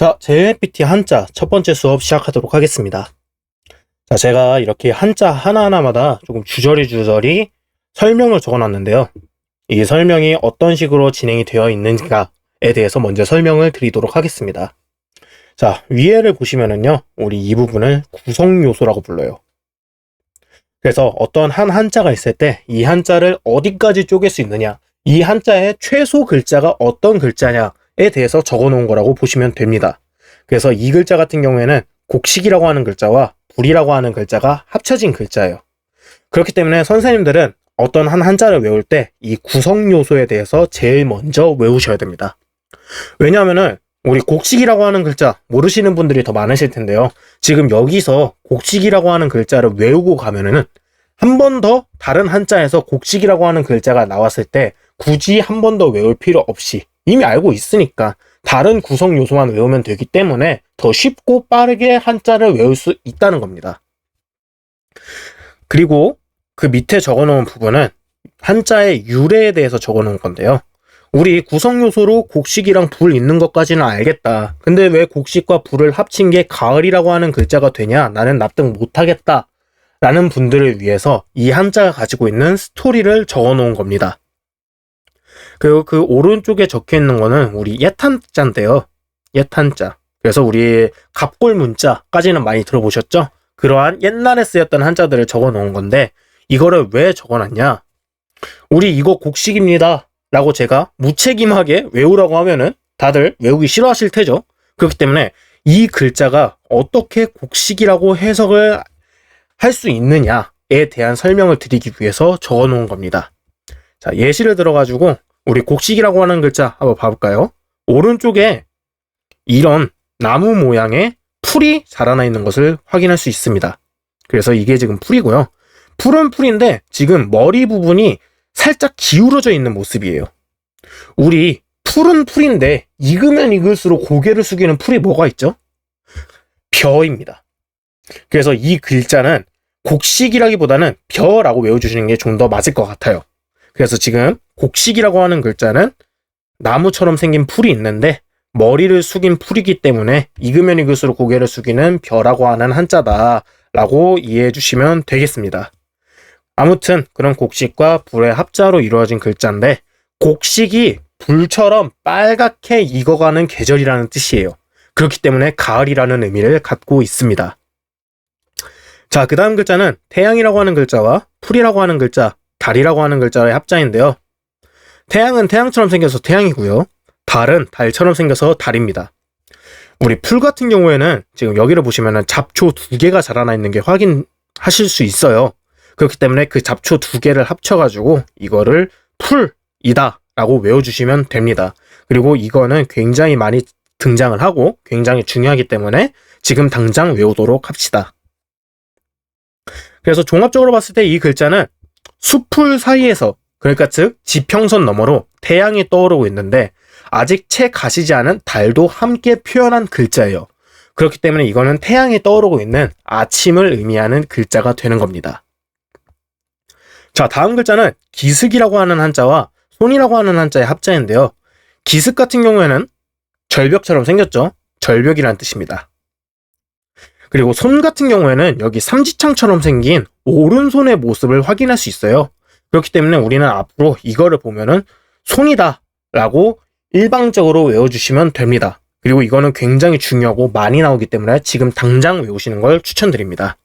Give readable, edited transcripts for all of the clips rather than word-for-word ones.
자, JLPT 한자 첫 번째 수업 시작하도록 하겠습니다. 자, 제가 이렇게 한자 하나하나마다 조금 주저리 설명을 적어놨는데요. 이 설명이 어떤 식으로 진행이 되어 있는가에 대해서 먼저 설명을 드리도록 하겠습니다. 자, 위에를 보시면은요, 우리 이 부분을 구성요소라고 불러요. 그래서 어떤 한 한자가 있을 때 이 한자를 어디까지 쪼갤 수 있느냐, 이 한자의 최소 글자가 어떤 글자냐에 대해서 적어놓은 거라고 보시면 됩니다. 그래서 이 글자 같은 경우에는 곡식이라고 하는 글자와 불이라고 하는 글자가 합쳐진 글자예요. 그렇기 때문에 선생님들은 어떤 한 한자를 외울 때 이 구성 요소에 대해서 제일 먼저 외우셔야 됩니다. 왜냐하면은 우리 곡식이라고 하는 글자 모르시는 분들이 더 많으실 텐데요. 지금 여기서 곡식이라고 하는 글자를 외우고 가면은 한 번 더 다른 한자에서 곡식이라고 하는 글자가 나왔을 때 굳이 한 번 더 외울 필요 없이 이미 알고 있으니까 다른 구성 요소만 외우면 되기 때문에 더 쉽고 빠르게 한자를 외울 수 있다는 겁니다. 그리고 그 밑에 적어놓은 부분은 한자의 유래에 대해서 적어놓은 건데요. 우리 구성 요소로 곡식이랑 불 있는 것까지는 알겠다. 근데 왜 곡식과 불을 합친 게 가을이라고 하는 글자가 되냐? 나는 납득 못하겠다. 라는 분들을 위해서 이 한자가 가지고 있는 스토리를 적어놓은 겁니다. 그리고 그 오른쪽에 적혀 있는 거는 우리 옛 한자인데요. 옛 한자. 그래서 우리 갑골 문자까지는 많이 들어보셨죠? 그러한 옛날에 쓰였던 한자들을 적어 놓은 건데 이거를 왜 적어놨냐? 우리 이거 곡식입니다. 라고 제가 무책임하게 외우라고 하면은 다들 외우기 싫어하실 테죠? 그렇기 때문에 이 글자가 어떻게 곡식이라고 해석을 할 수 있느냐에 대한 설명을 드리기 위해서 적어 놓은 겁니다. 자, 예시를 들어가지고 우리 곡식이라고 하는 글자 한번 봐볼까요? 오른쪽에 이런 나무 모양의 풀이 자라나 있는 것을 확인할 수 있습니다. 그래서 이게 지금 풀이고요. 풀은 풀인데 지금 머리 부분이 살짝 기울어져 있는 모습이에요. 우리 풀은 풀인데 익으면 익을수록 고개를 숙이는 풀이 뭐가 있죠? 벼입니다. 그래서 이 글자는 곡식이라기보다는 벼라고 외워주시는 게 좀 더 맞을 것 같아요. 그래서 지금 곡식이라고 하는 글자는 나무처럼 생긴 풀이 있는데 머리를 숙인 풀이기 때문에 익으면 익을수록 고개를 숙이는 벼라고 하는 한자다 라고 이해해 주시면 되겠습니다. 아무튼 그런 곡식과 불의 합자로 이루어진 글자인데 곡식이 불처럼 빨갛게 익어가는 계절이라는 뜻이에요. 그렇기 때문에 가을이라는 의미를 갖고 있습니다. 자, 그 다음 글자는 태양이라고 하는 글자와 풀이라고 하는 글자, 달이라고 하는 글자의 합자인데요. 태양은 태양처럼 생겨서 태양이고요. 달은 달처럼 생겨서 달입니다. 우리 풀 같은 경우에는 지금 여기를 보시면은 잡초 2개가 자라나 있는 게 확인하실 수 있어요. 그렇기 때문에 그 잡초 2개를 합쳐가지고 이거를 풀이다 라고 외워주시면 됩니다. 그리고 이거는 굉장히 많이 등장을 하고 굉장히 중요하기 때문에 지금 당장 외우도록 합시다. 그래서 종합적으로 봤을 때 이 글자는 수풀 사이에서, 그러니까 즉 지평선 너머로 태양이 떠오르고 있는데 아직 채 가시지 않은 달도 함께 표현한 글자예요. 그렇기 때문에 이거는 태양이 떠오르고 있는 아침을 의미하는 글자가 되는 겁니다. 자, 다음 글자는 기슭이라고 하는 한자와 손이라고 하는 한자의 합자인데요. 기슭 같은 경우에는 절벽처럼 생겼죠. 절벽이라는 뜻입니다. 그리고 손 같은 경우에는 여기 삼지창처럼 생긴 오른손의 모습을 확인할 수 있어요. 그렇기 때문에 우리는 앞으로 이거를 보면은 손이다 라고 일방적으로 외워주시면 됩니다. 그리고 이거는 굉장히 중요하고 많이 나오기 때문에 지금 당장 외우시는 걸 추천드립니다.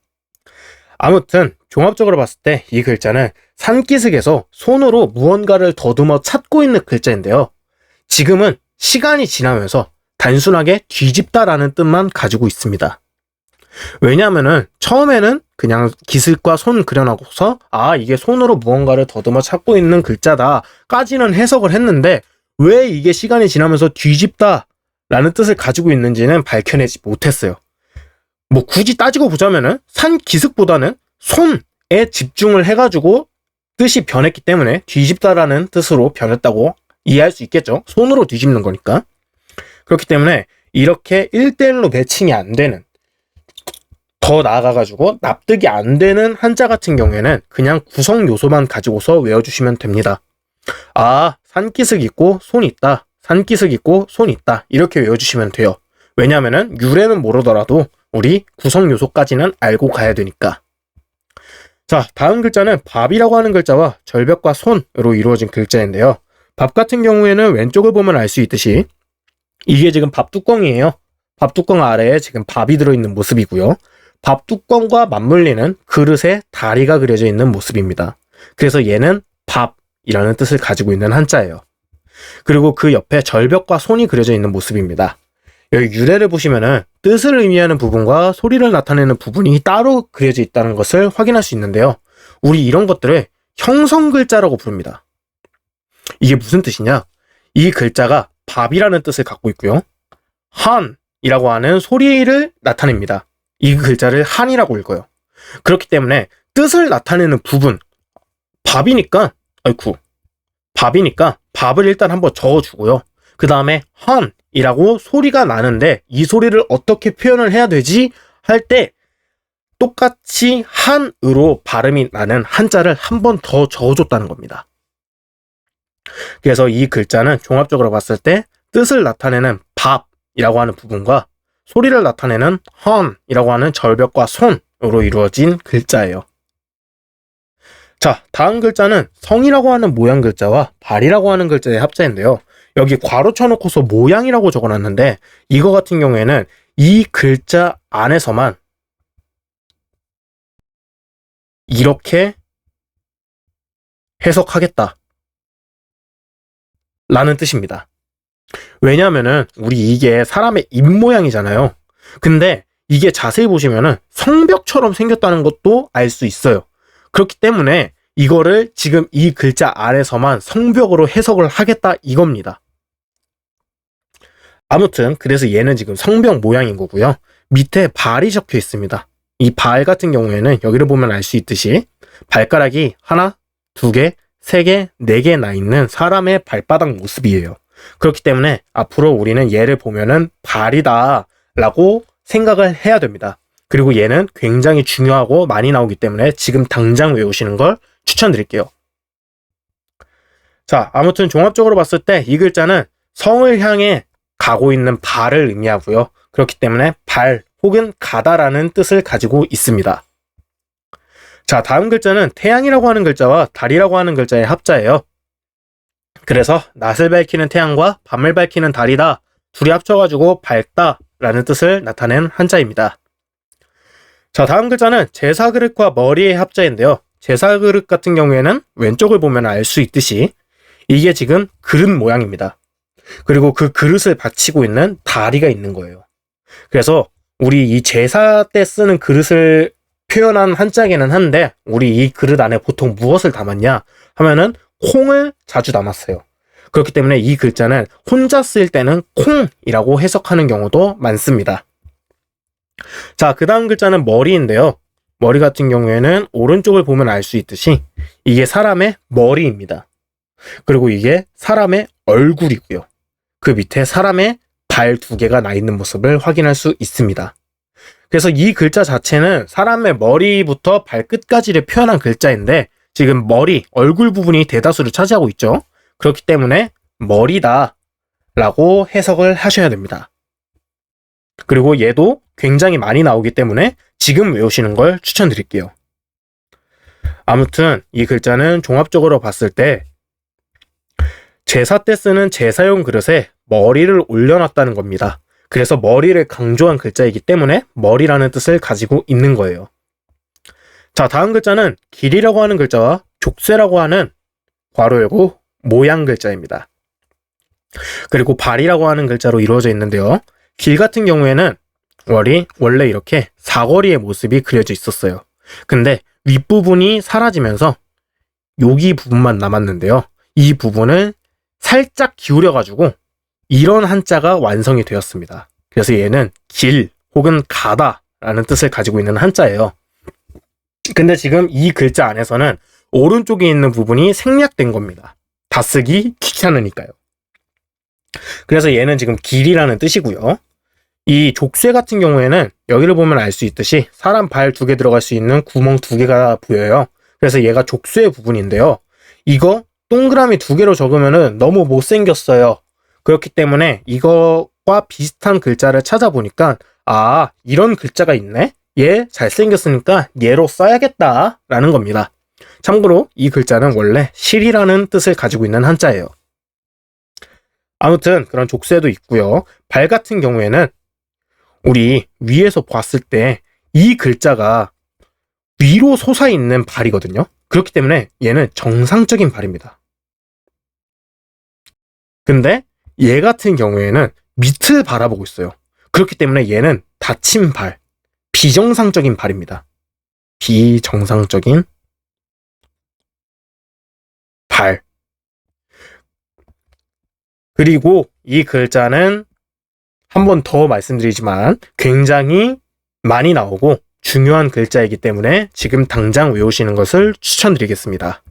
아무튼 종합적으로 봤을 때 이 글자는 산기슭에서 손으로 무언가를 더듬어 찾고 있는 글자인데요. 지금은 시간이 지나면서 단순하게 뒤집다라는 뜻만 가지고 있습니다. 왜냐하면은 처음에는 그냥 기슭과 손 그려놓고서 이게 손으로 무언가를 더듬어 찾고 있는 글자다 까지는 해석을 했는데 왜 이게 시간이 지나면서 뒤집다 라는 뜻을 가지고 있는지는 밝혀내지 못했어요. 뭐 굳이 따지고 보자면은 산기슭보다는 손에 집중을 해가지고 뜻이 변했기 때문에 뒤집다라는 뜻으로 변했다고 이해할 수 있겠죠. 손으로 뒤집는 거니까. 그렇기 때문에 이렇게 1대1로 매칭이 안 되는, 더 나아가가지고 납득이 안 되는 한자 같은 경우에는 그냥 구성 요소만 가지고서 외워주시면 됩니다. 산기슭 있고 손 있다, 산기슭 있고 손 있다 이렇게 외워주시면 돼요. 왜냐하면은 유래는 모르더라도 우리 구성 요소까지는 알고 가야 되니까. 자, 다음 글자는 밥이라고 하는 글자와 절벽과 손으로 이루어진 글자인데요. 밥 같은 경우에는 왼쪽을 보면 알 수 있듯이 이게 지금 밥 뚜껑이에요. 밥 뚜껑 아래에 지금 밥이 들어있는 모습이고요. 밥 뚜껑과 맞물리는 그릇에 다리가 그려져 있는 모습입니다. 그래서 얘는 밥이라는 뜻을 가지고 있는 한자예요. 그리고 그 옆에 절벽과 손이 그려져 있는 모습입니다. 여기 유래를 보시면은 뜻을 의미하는 부분과 소리를 나타내는 부분이 따로 그려져 있다는 것을 확인할 수 있는데요. 우리 이런 것들을 형성글자라고 부릅니다. 이게 무슨 뜻이냐? 이 글자가 밥이라는 뜻을 갖고 있고요. 한이라고 하는 소리를 나타냅니다. 이 글자를 한이라고 읽어요. 그렇기 때문에 뜻을 나타내는 부분, 밥이니까 밥을 일단 한번 적어주고요. 그 다음에 한이라고 소리가 나는데 이 소리를 어떻게 표현을 해야 되지? 할 때 똑같이 한으로 발음이 나는 한자를 한 번 더 적어줬다는 겁니다. 그래서 이 글자는 종합적으로 봤을 때 뜻을 나타내는 밥이라고 하는 부분과 소리를 나타내는 헌이라고 하는 절벽과 손으로 이루어진 글자예요. 자, 다음 글자는 성이라고 하는 모양 글자와 발이라고 하는 글자의 합자인데요. 여기 괄호 쳐놓고서 모양이라고 적어놨는데 이거 같은 경우에는 이 글자 안에서만 이렇게 해석하겠다 라는 뜻입니다. 왜냐하면은 우리 이게 사람의 입 모양이잖아요. 근데 이게 자세히 보시면은 성벽처럼 생겼다는 것도 알 수 있어요. 그렇기 때문에 이거를 지금 이 글자 아래서만 성벽으로 해석을 하겠다 이겁니다. 아무튼 그래서 얘는 지금 성벽 모양인 거고요. 밑에 발이 적혀 있습니다. 이 발 같은 경우에는 여기를 보면 알 수 있듯이 발가락이 하나, 두 개, 세 개, 네 개 나 있는 사람의 발바닥 모습이에요. 그렇기 때문에 앞으로 우리는 얘를 보면은 발이다 라고 생각을 해야 됩니다. 그리고 얘는 굉장히 중요하고 많이 나오기 때문에 지금 당장 외우시는 걸 추천드릴게요. 자, 아무튼 종합적으로 봤을 때 이 글자는 성을 향해 가고 있는 발을 의미하고요. 그렇기 때문에 발 혹은 가다라는 뜻을 가지고 있습니다. 자, 다음 글자는 태양이라고 하는 글자와 달이라고 하는 글자의 합자예요. 그래서 낯을 밝히는 태양과 밤을 밝히는 달이다. 둘이 합쳐가지고 밝다 라는 뜻을 나타낸 한자입니다. 자, 다음 글자는 제사그릇과 머리의 합자인데요. 제사그릇 같은 경우에는 왼쪽을 보면 알 수 있듯이 이게 지금 그릇 모양입니다. 그리고 그 그릇을 받치고 있는 다리가 있는 거예요. 그래서 우리 이 제사 때 쓰는 그릇을 표현한 한자기는 한데 우리 이 그릇 안에 보통 무엇을 담았냐 하면은 콩을 자주 담았어요. 그렇기 때문에 이 글자는 혼자 쓸 때는 콩이라고 해석하는 경우도 많습니다. 자, 그 다음 글자는 머리인데요. 머리 같은 경우에는 오른쪽을 보면 알 수 있듯이 이게 사람의 머리입니다. 그리고 이게 사람의 얼굴이고요. 그 밑에 사람의 발 두 개가 나 있는 모습을 확인할 수 있습니다. 그래서 이 글자 자체는 사람의 머리부터 발끝까지를 표현한 글자인데 지금 머리, 얼굴 부분이 대다수를 차지하고 있죠. 그렇기 때문에 머리다 라고 해석을 하셔야 됩니다. 그리고 얘도 굉장히 많이 나오기 때문에 지금 외우시는 걸 추천드릴게요. 아무튼 이 글자는 종합적으로 봤을 때 제사 때 쓰는 제사용 그릇에 머리를 올려놨다는 겁니다. 그래서 머리를 강조한 글자이기 때문에 머리라는 뜻을 가지고 있는 거예요. 자, 다음 글자는 길이라고 하는 글자와 족쇄라고 하는 괄호 열고 모양 글자입니다. 그리고 발이라고 하는 글자로 이루어져 있는데요. 길 같은 경우에는 원래 이렇게 사거리의 모습이 그려져 있었어요. 근데 윗부분이 사라지면서 여기 부분만 남았는데요. 이 부분을 살짝 기울여가지고 이런 한자가 완성이 되었습니다. 그래서 얘는 길 혹은 가다 라는 뜻을 가지고 있는 한자예요. 근데 지금 이 글자 안에서는 오른쪽에 있는 부분이 생략된 겁니다. 다 쓰기 귀찮으니까요. 그래서 얘는 지금 길이라는 뜻이고요. 이 족쇄 같은 경우에는 여기를 보면 알 수 있듯이 사람 발 두 개 들어갈 수 있는 구멍 두 개가 보여요. 그래서 얘가 족쇄의 부분인데요. 이거 동그라미 두 개로 적으면은 너무 못생겼어요. 그렇기 때문에 이거 얘와 비슷한 글자를 찾아보니까 아, 이런 글자가 있네? 얘 잘생겼으니까 얘로 써야겠다 라는 겁니다. 참고로 이 글자는 원래 실이라는 뜻을 가지고 있는 한자예요. 아무튼 그런 족쇄도 있고요. 발 같은 경우에는 우리 위에서 봤을 때 이 글자가 위로 솟아있는 발이거든요. 그렇기 때문에 얘는 정상적인 발입니다. 근데 얘 같은 경우에는 밑을 바라보고 있어요. 그렇기 때문에 얘는 닫힌 발, 비정상적인 발입니다. 비정상적인 발. 그리고 이 글자는 한 번 더 말씀드리지만 굉장히 많이 나오고 중요한 글자이기 때문에 지금 당장 외우시는 것을 추천드리겠습니다.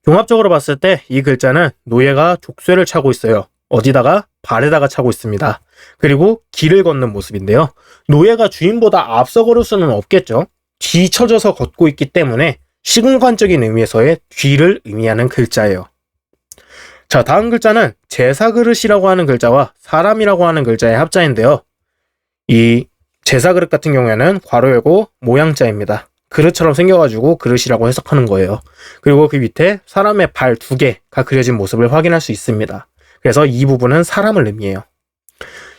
종합적으로 봤을 때 이 글자는 노예가 족쇄를 차고 있어요. 어디다가? 발에다가 차고 있습니다. 그리고 길을 걷는 모습인데요. 노예가 주인보다 앞서 걸을 수는 없겠죠. 뒤처져서 걷고 있기 때문에 시공간적인 의미에서의 뒤를 의미하는 글자예요. 자, 다음 글자는 제사그릇이라고 하는 글자와 사람이라고 하는 글자의 합자인데요. 이 제사그릇 같은 경우에는 괄호 열고 모양자입니다. 그릇처럼 생겨가지고 그릇이라고 해석하는 거예요. 그리고 그 밑에 사람의 발 2개가 그려진 모습을 확인할 수 있습니다. 그래서 이 부분은 사람을 의미해요.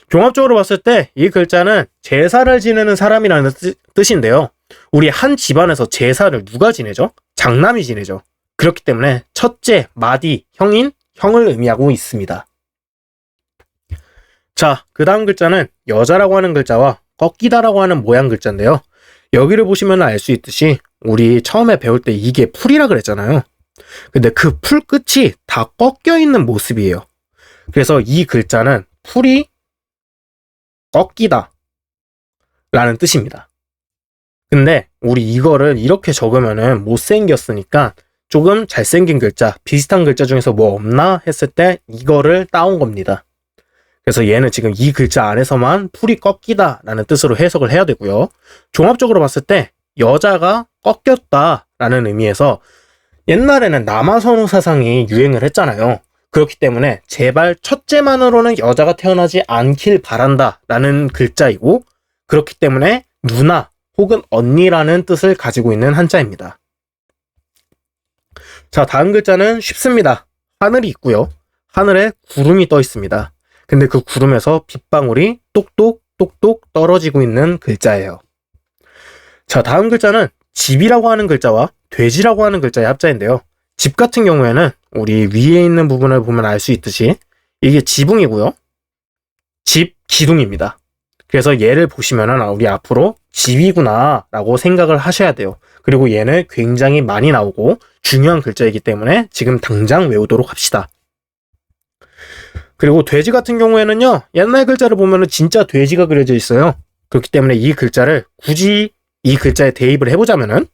종합적으로 봤을 때 이 글자는 제사를 지내는 사람이라는 뜻인데요. 우리 한 집안에서 제사를 누가 지내죠? 장남이 지내죠. 그렇기 때문에 첫째, 마디, 형인 형을 의미하고 있습니다. 자, 그 다음 글자는 여자라고 하는 글자와 꺾이다라고 하는 모양 글자인데요. 여기를 보시면 알 수 있듯이 우리 처음에 배울 때 이게 풀이라 그랬잖아요. 근데 그 풀 끝이 다 꺾여 있는 모습이에요. 그래서 이 글자는 풀이 꺾이다 라는 뜻입니다. 근데 우리 이거를 이렇게 적으면은 못생겼으니까 조금 잘생긴 글자, 비슷한 글자 중에서 뭐 없나 했을 때 이거를 따온 겁니다. 그래서 얘는 지금 이 글자 안에서만 풀이 꺾이다 라는 뜻으로 해석을 해야 되고요. 종합적으로 봤을 때 여자가 꺾였다 라는 의미에서 옛날에는 남아선호 사상이 유행을 했잖아요. 그렇기 때문에 제발 첫째만으로는 여자가 태어나지 않길 바란다 라는 글자이고, 그렇기 때문에 누나 혹은 언니라는 뜻을 가지고 있는 한자입니다. 자, 다음 글자는 쉽습니다. 하늘이 있고요. 하늘에 구름이 떠 있습니다. 근데 그 구름에서 빗방울이 똑똑똑똑 떨어지고 있는 글자예요. 자, 다음 글자는 집이라고 하는 글자와 돼지라고 하는 글자의 합자인데요. 집 같은 경우에는 우리 위에 있는 부분을 보면 알 수 있듯이 이게 지붕이고요. 집 기둥입니다. 그래서 얘를 보시면은 우리 앞으로 집이구나 라고 생각을 하셔야 돼요. 그리고 얘는 굉장히 많이 나오고 중요한 글자이기 때문에 지금 당장 외우도록 합시다. 그리고 돼지 같은 경우에는요, 옛날 글자를 보면은 진짜 돼지가 그려져 있어요. 그렇기 때문에 이 글자를 굳이 이 글자에 대입을 해보자면은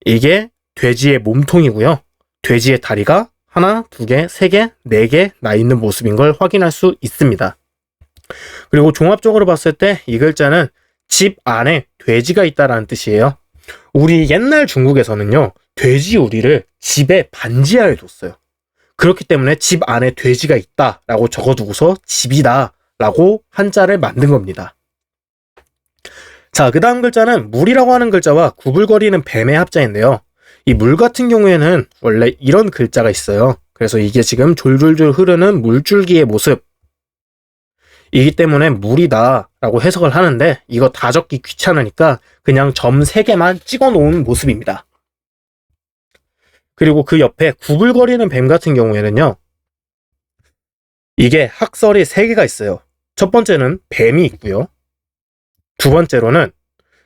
이게 돼지의 몸통이고요. 돼지의 다리가 하나, 두 개, 세 개, 네 개 나 있는 모습인 걸 확인할 수 있습니다. 그리고 종합적으로 봤을 때 이 글자는 집 안에 돼지가 있다라는 뜻이에요. 우리 옛날 중국에서는요, 돼지 우리를 집에 반지하에 뒀어요. 그렇기 때문에 집 안에 돼지가 있다라고 적어두고서 집이다라고 한자를 만든 겁니다. 자, 그 다음 글자는 물이라고 하는 글자와 구불거리는 뱀의 합자인데요. 이 물 같은 경우에는 원래 이런 글자가 있어요. 그래서 이게 지금 졸졸졸 흐르는 물줄기의 모습 이기 때문에 물이다 라고 해석을 하는데, 이거 다 적기 귀찮으니까 그냥 점 3개만 찍어 놓은 모습입니다. 그리고 그 옆에 구불거리는 뱀 같은 경우에는요, 이게 학설이 3개가 있어요. 첫 번째는 뱀이 있고요. 두 번째로는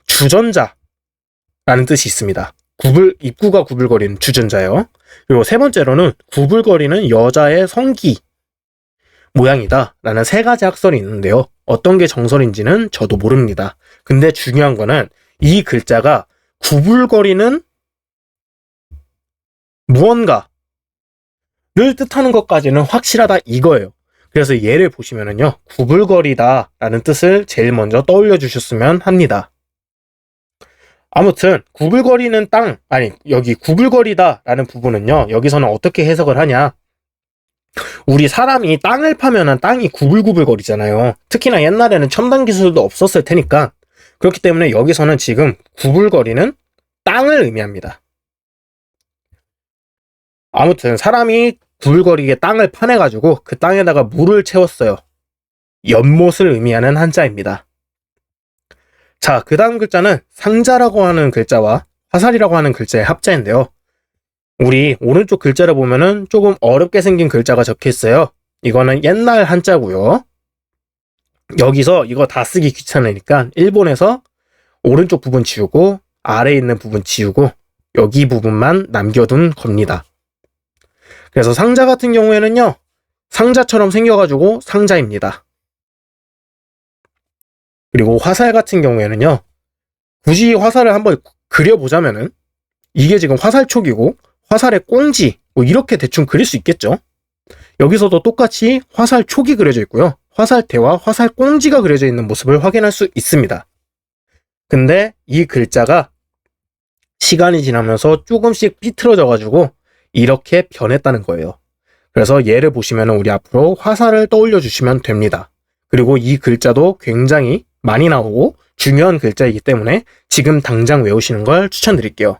주전자라는 뜻이 있습니다. 입구가 구불거리는 주전자요. 그리고 세 번째로는 구불거리는 여자의 성기 모양이다 라는 3가지 학설이 있는데요. 어떤 게 정설인지는 저도 모릅니다. 근데 중요한 거는 이 글자가 구불거리는 무언가를 뜻하는 것까지는 확실하다 이거예요. 그래서 얘를 보시면은요, 구불거리다 라는 뜻을 제일 먼저 떠올려 주셨으면 합니다. 아무튼 구불거리는 여기 구불거리다 라는 부분은요, 여기서는 어떻게 해석을 하냐, 우리 사람이 땅을 파면은 땅이 구불구불 거리잖아요. 특히나 옛날에는 첨단 기술도 없었을 테니까. 그렇기 때문에 여기서는 지금 구불거리는 땅을 의미합니다. 아무튼 사람이 구불거리게 땅을 파내가지고 그 땅에다가 물을 채웠어요. 연못을 의미하는 한자입니다. 자, 그 다음 글자는 상자라고 하는 글자와 화살이라고 하는 글자의 합자인데요. 우리 오른쪽 글자를 보면은 조금 어렵게 생긴 글자가 적혀 있어요. 이거는 옛날 한자고요. 여기서 이거 다 쓰기 귀찮으니까 일본에서 오른쪽 부분 지우고 아래에 있는 부분 지우고 여기 부분만 남겨둔 겁니다. 그래서 상자 같은 경우에는요, 상자처럼 생겨가지고 상자입니다. 그리고 화살 같은 경우에는요, 굳이 화살을 한번 그려보자면은 이게 지금 화살촉이고 화살의 꽁지 뭐 이렇게 대충 그릴 수 있겠죠. 여기서도 똑같이 화살촉이 그려져 있고요, 화살대와 화살 꽁지가 그려져 있는 모습을 확인할 수 있습니다. 근데 이 글자가 시간이 지나면서 조금씩 삐뚤어져 가지고 이렇게 변했다는 거예요. 그래서 얘를 보시면 우리 앞으로 화살을 떠올려 주시면 됩니다. 그리고 이 글자도 굉장히 많이 나오고 중요한 글자이기 때문에 지금 당장 외우시는 걸 추천드릴게요.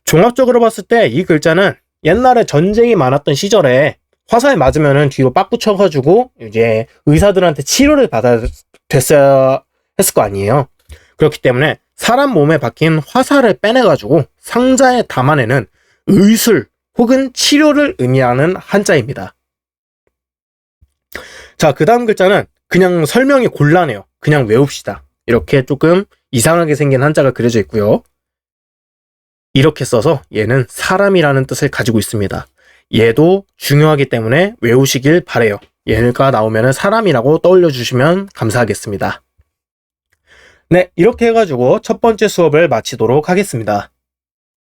종합적으로 봤을 때 이 글자는 옛날에 전쟁이 많았던 시절에 화살 맞으면은 뒤로 빡 붙여가지고 이제 의사들한테 치료를 받아야 됐어야 했을 거 아니에요. 그렇기 때문에 사람 몸에 박힌 화살을 빼내가지고 상자에 담아내는 의술 혹은 치료를 의미하는 한자입니다. 자, 그 다음 글자는 그냥 설명이 곤란해요. 그냥 외웁시다. 이렇게 조금 이상하게 생긴 한자가 그려져 있고요. 이렇게 써서 얘는 사람이라는 뜻을 가지고 있습니다. 얘도 중요하기 때문에 외우시길 바래요. 얘가 나오면 사람이라고 떠올려 주시면 감사하겠습니다. 네, 이렇게 해가지고 첫 번째 수업을 마치도록 하겠습니다.